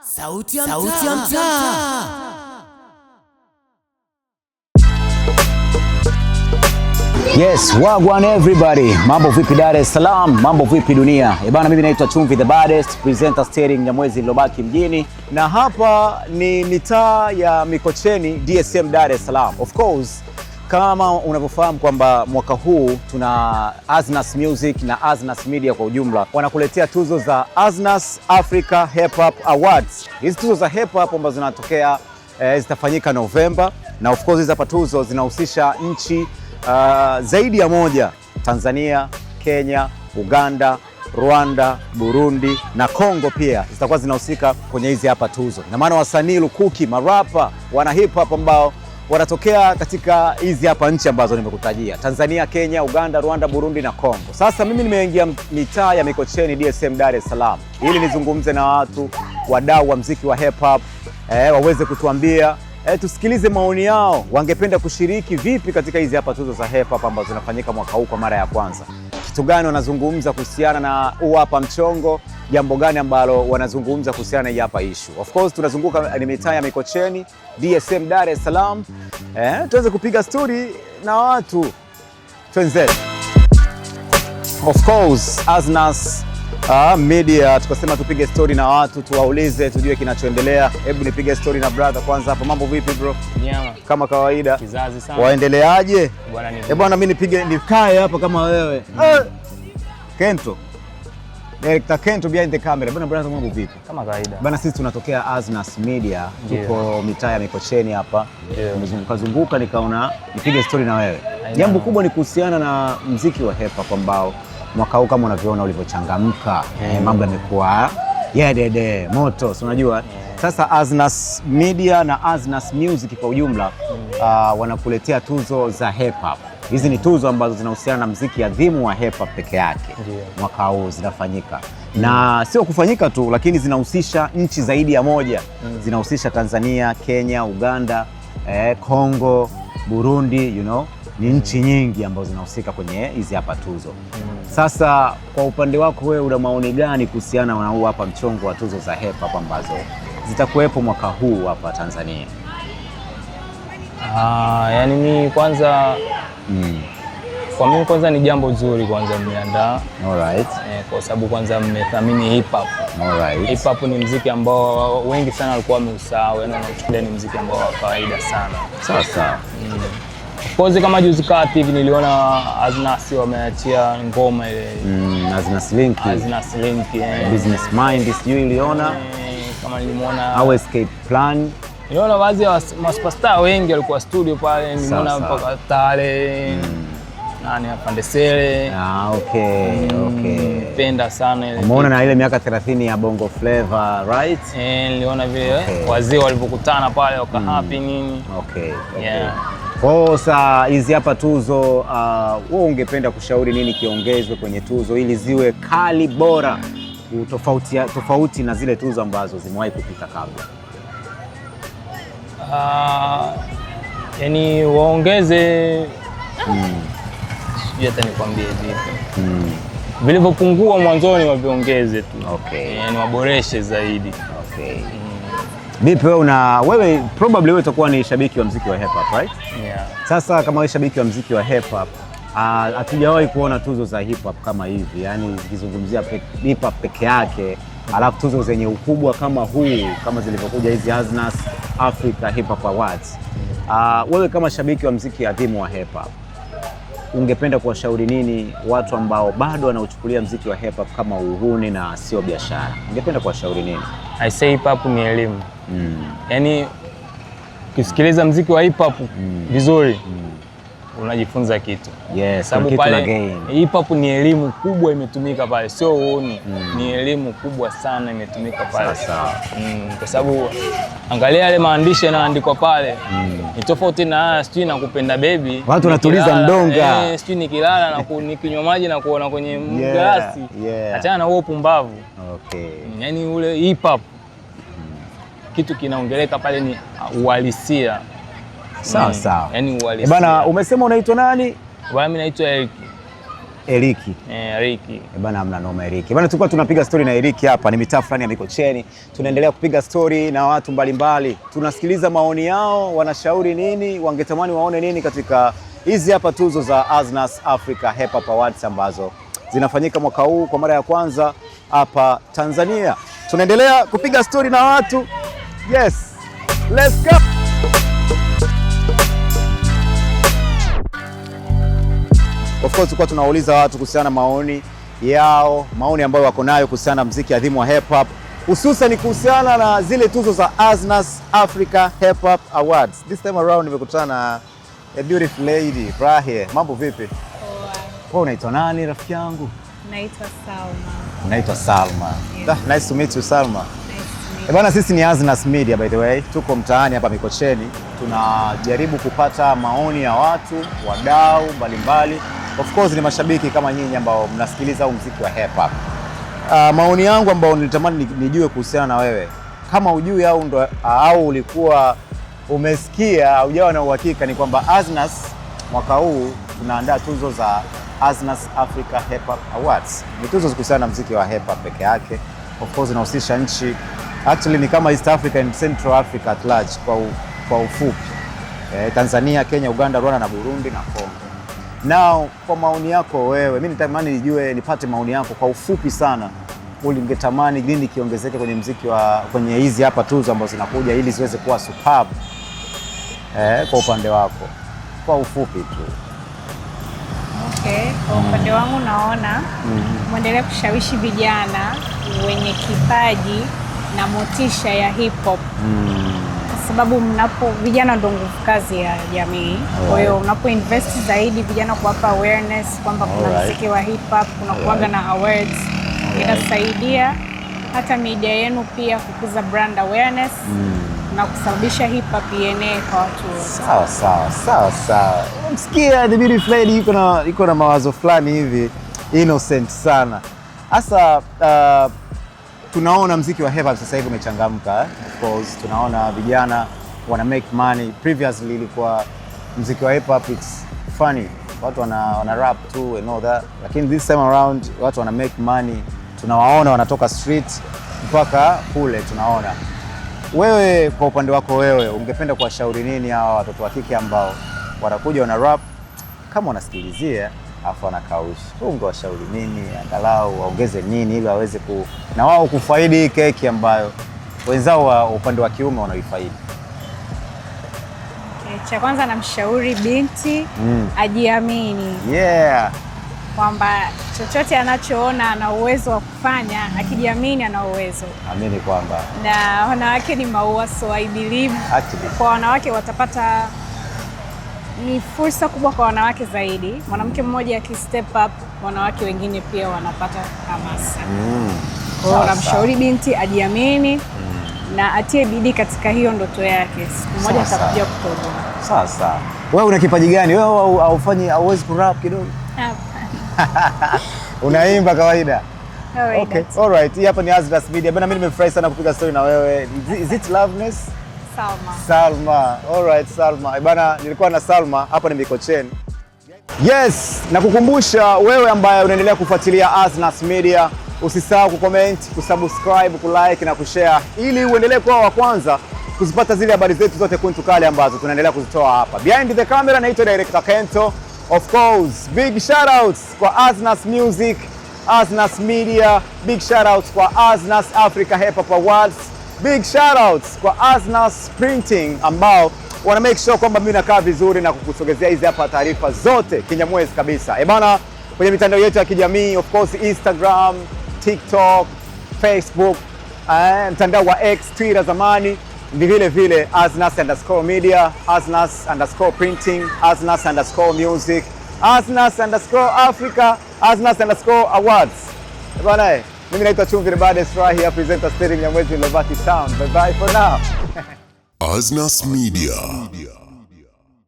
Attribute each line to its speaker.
Speaker 1: Sauti ya Mtaa.
Speaker 2: Yes, wagwan everybody. Mambo vipi Dar es Salaam? Mambo vipi dunia? Bana, mimi naitwa Chumvi the baddest, presenter steering Nyamwezi Lobaki mjini. Na hapa ni mitaa ya Mikocheni, DSM Dar es Salaam. Of course, kama unavyofahamu kwamba mwaka huu tuna Aznas Music na Aznas Media kwa ujumla wanakuletea tuzo za Aznas Africa Hip Hop Awards. Hizi tuzo za hip hop ambazo zinatokea zitafanyika Novemba, na of course hizi hapa tuzo zinahusisha nchi zaidi ya moja: Tanzania, Kenya, Uganda, Rwanda, Burundi na Kongo pia zitakuwa zinahusika kwenye hizi hapa tuzo. Na maana wasanii lukuki, marapa, wana hip hop ambao wanatokea katika hizi hapa nchi ambazo nimekutajia: Tanzania, Kenya, Uganda, Rwanda, Burundi na Kongo. Sasa mimi nimeingia mitaa ya Mikocheni, DSM Dar es Salaam, ili nizungumze na watu wadau wa muziki wa hip hop waweze kutuambia tusikilize maoni yao, wangependa kushiriki vipi katika hizi hapa tuzo za hip hop ambazo zinafanyika mwaka huu kwa mara ya kwanza. Kitu gani wanazungumza kuhusiana na huu hapa mchongo, jambo gani ambalo wanazungumza kuhusiana na hii hapa issue. Of course tunazunguka ni mitaa ya Mikocheni, DSM Dar es Salaam. Tuweze kupiga story na watu. Twenzetu. Of course Aznas Media tukasema tupige story na watu, tuwaulize, tujue kinachoendelea. Hebu nipige story na brother kwanza hapa. Mambo vipi bro?
Speaker 3: Nyama.
Speaker 2: Kama kawaida.
Speaker 3: Kizazi sana.
Speaker 2: Waendeleaje?
Speaker 3: Bwana
Speaker 2: bwana mimi nikae hapa kama wewe. Kento. Director Kento behind the camera. Bwana brother, mambo vipi?
Speaker 3: Kama kawaida.
Speaker 2: Bwana sisi tunatokea Aznas Media, tuko mitaa ya Mikocheni hapa. Nimezunguka nikaona nipige story na wewe. Jambo kubwa ni kuhusiana na muziki wa hip hop ambao mwaka huu kama unavyoona ulivyochangamka, mambo yamekuwa dede moto, si unajua. Sasa Aznas Media na Aznas Music kwa ujumla wanakuletea tuzo za hip hop. Hizi ni tuzo ambazo zinahusiana na muziki adhimu wa hip hop peke yake. Mwaka huu zinafanyika na sio kufanyika tu, lakini zinahusisha nchi zaidi ya moja. Zinahusisha Tanzania, Kenya, Uganda, Kongo, Burundi, you know. Ni nchi nyingi ambazo zinahusika kwenye hizi hapa tuzo. Sasa kwa upande wako wewe una maoni gani kuhusiana na huu hapa mchongo wa tuzo za hip hop ambazo zitakuwepo mwaka huu hapa Tanzania?
Speaker 3: Yani mimi kwanza kwa mimi kwanza ni jambo zuri kwanza mmeandaa.
Speaker 2: Alright.
Speaker 3: Kwa sababu kwanza mmethamini hip hop.
Speaker 2: Alright.
Speaker 3: Hip hop ni muziki ambao wengi sana walikuwa wameusahau, yani wanachukulia ni muziki ambao wa kawaida sana.
Speaker 2: Sasa
Speaker 3: Kozi kama juzi kati hivi niliona Aznas wameachia ngoma ile
Speaker 2: Aznas Link, Business Mind, sijui iliona
Speaker 3: kama nilimuona
Speaker 2: au Escape Plan.
Speaker 3: Niliona baadhi ya superstar wengi walikuwa studio pale, nilimuona mpaka Tale nani Afande Sele.
Speaker 2: Okay.
Speaker 3: Penda sana ile.
Speaker 2: Umeona na ile miaka 30 ya Bongo Flava, right?
Speaker 3: Niliona vile wazee walipokutana pale waka happy nini.
Speaker 2: Okay.
Speaker 3: Yeah.
Speaker 2: Sasa hizi hapa tuzo, wewe ungependa kushauri nini kiongezwe kwenye tuzo ili ziwe kali bora, tofauti na zile tuzo ambazo zimewahi kupita kabla?
Speaker 3: Yani waongeze sijui hata nikwambie vipi. Vilivyopungua mwanzoni waviongeze tu.
Speaker 2: Okay.
Speaker 3: Yani waboreshe zaidi.
Speaker 2: Okay. Vipi wewe probably wewe utakuwa ni shabiki wa muziki wa hip hop, right?
Speaker 3: Yeah.
Speaker 2: Sasa kama wewe shabiki wa muziki wa hip hop, hatujawahi kuona tuzo za hip hop kama hivi, yani zikizungumzia hip hop peke yake, alafu tuzo zenye ukubwa kama huu, kama zilivyokuja hizi Aznas Africa Hip Hop Awards. Wewe kama shabiki wa muziki adhimu wa hip hop, ungependa kuwashauri nini watu ambao bado wanauchukulia muziki wa hip hop kama uhuni na sio biashara? Ungependa kuwashauri nini?
Speaker 3: I say hip hop ni elimu. Yani ukisikiliza muziki wa hip hop vizuri unajifunza kitu.
Speaker 2: Yes,
Speaker 3: sababu pale hip hop ni elimu kubwa imetumika pale, sio uhuni. Ni elimu kubwa sana imetumika pale. Kwa sababu angalia yale maandishi yanayoandikwa pale ni tofauti na sijui nakupenda baby.
Speaker 2: Watu wanatuliza ndonga.
Speaker 3: Sijui nikilala na nikinywa maji na kuona kwenye glasi. Achana na huo pumbavu.
Speaker 2: Okay.
Speaker 3: Yani ule hip hop kitu kinaongeleka pale ni uhalisia.
Speaker 2: Sawa.
Speaker 3: Yani uhalisia.
Speaker 2: Bana, umesema unaitwa nani?
Speaker 3: Bwana mimi naitwa Eric.
Speaker 2: Eriki.
Speaker 3: Eriki.
Speaker 2: Bana amna noma Eriki. Bana tulikuwa tunapiga story na Eriki hapa, ni mitaa fulani ya Mikocheni. Tunaendelea kupiga story na watu mbalimbali. Tunasikiliza maoni yao, wanashauri nini, wangetamani waone nini katika hizi hapa tuzo za Aznas Africa Hip Hop Awards ambazo zinafanyika mwaka huu kwa mara ya kwanza hapa Tanzania. Tunaendelea kupiga story na watu. Yes. Let's go. Of course tulikuwa tunauliza watu kuhusiana na maoni yao, maoni ambayo wako nayo kuhusiana na muziki adhimu wa hip hop, hususan kuhusiana na zile tuzo za Aznas Africa Hip Hop Awards. This time around nimekutana na a beautiful lady right here. Mambo vipi? Poa. Unaitwa nani rafiki yangu?
Speaker 4: Naitwa Salma.
Speaker 2: Unaitwa Salma.
Speaker 4: Yes.
Speaker 2: Nice to meet you Salma.
Speaker 4: Nice.
Speaker 2: Bwana, sisi ni Aznas Media by the way. Tuko mtaani hapa Mikocheni. Tunajaribu kupata maoni ya watu, wadau mbalimbali. Of course ni mashabiki kama nyinyi ambao mnasikiliza huu muziki wa hip hop. Maoni yangu ambao nilitamani nijue kuhusiana na wewe. Kama hujui au ulikuwa umesikia au hujawa na uhakika, ni kwamba Aznas mwaka huu tunaandaa tuzo za Aznas Africa Hip Hop Awards. Ni tuzo kuhusiana na muziki wa hip hop peke yake. Of course inahusisha nchi, actually ni kama East Africa and Central Africa at large kwa ufupi. Tanzania, Kenya, Uganda, Rwanda na Burundi na Kongo. Now, kwa maoni yako wewe, mimi nitamani nipate maoni yako kwa ufupi sana. Ungetamani nini kiongezeke kwenye muziki kwenye hizi hapa tuzo ambazo zinakuja ili ziweze kuwa superb? Kwa upande wako kwa ufupi tu.
Speaker 4: Okay, kwa upande wangu naona muendelee kushawishi vijana wenye kipaji na motisha ya hip hop. Kwa sababu vijana ndio nguvu kazi ya jamii. Kwa hiyo unapo invest zaidi vijana kuwapa awareness kwamba kuna muziki wa hip hop, kuna kuwaga na awards, inasaidia hata media yenu pia kukuza brand awareness na kusababisha hip hop ienee kwa watu wote.
Speaker 2: Sawa. Msikia the beautiful lady iko na mawazo fulani hivi innocent sana. Hasa tunaona muziki wa hip hop sasa hivi umechangamka. Of course tunaona vijana wana make money. Previously ilikuwa muziki wa hip hop it's funny, watu wana rap tu and all that, lakini this time around watu wana make money. Tunawaona wanatoka street mpaka kule tunaona. Wewe kwa upande wako wewe ungependa kuwashauri nini hawa watoto wa kike ambao wanakuja wana rap kama wanasikilizia afu wanakausha? Ungewashauri nini, angalau waongeze nini ili waweze na wao kufaidi keki ambayo wenzao wa upande wa kiume wanaifaidi?
Speaker 4: Okay, cha kwanza namshauri binti ajiamini.
Speaker 2: Yeah.
Speaker 4: Kwamba chochote anachoona ana uwezo wa kufanya, akijiamini ana uwezo.
Speaker 2: Amini kwamba.
Speaker 4: Na wanawake ni maua, so I believe kwa wanawake watapata, ni fursa kubwa kwa wanawake zaidi. Mwanamke mmoja akistep up, wanawake wengine pia wanapata hamasa. Kwa hiyo namshauri binti ajiamini na atie bidii katika hiyo ndoto yake. Siku moja atakuja kutoboa.
Speaker 2: Sawa. Wewe una kipaji gani? Wewe hauwezi kurap kidogo? Unaimba kawaida? Okay. All right. Hii hapa ni Aznas Media. Bana, mimi nimefurahi sana kupiga story na wewe. Is it Loveness? Salma. All right, Salma. Bana, nilikuwa na Salma hapa ni Mikocheni. Yes, na kukumbusha wewe ambaye unaendelea kufuatilia Aznas Media, usisahau kucomment, kusubscribe, kulike na kushare ili uendelee kuwa wa kwanza kuzipata zile habari zetu zote kuntu kali ambazo tunaendelea kuzitoa hapa. Behind the camera naitwa Director Kento. Of course, big shoutouts kwa Aznas Music, Aznas Media, big shoutouts kwa Aznas Africa Hip Hop Awards, big shoutouts kwa Aznas Printing ambao wana make sure kwamba mimi nakaa vizuri na kukusogezea hizi hapa taarifa zote kinyamwezi kabisa. Bana, kwenye mitandao yetu ya kijamii, of course Instagram, TikTok, Facebook, mtandao wa X, Twitter zamani, vile vile Aznas_Media, Aznas_Printing, Aznas_Music, Aznas_Africa, Aznas_Awards. Bana, mimi naitwa Chumvi the Baddest right here, presenter steering Nyamwezi Lobaki Town. Bye bye for now.
Speaker 1: Aznas Media.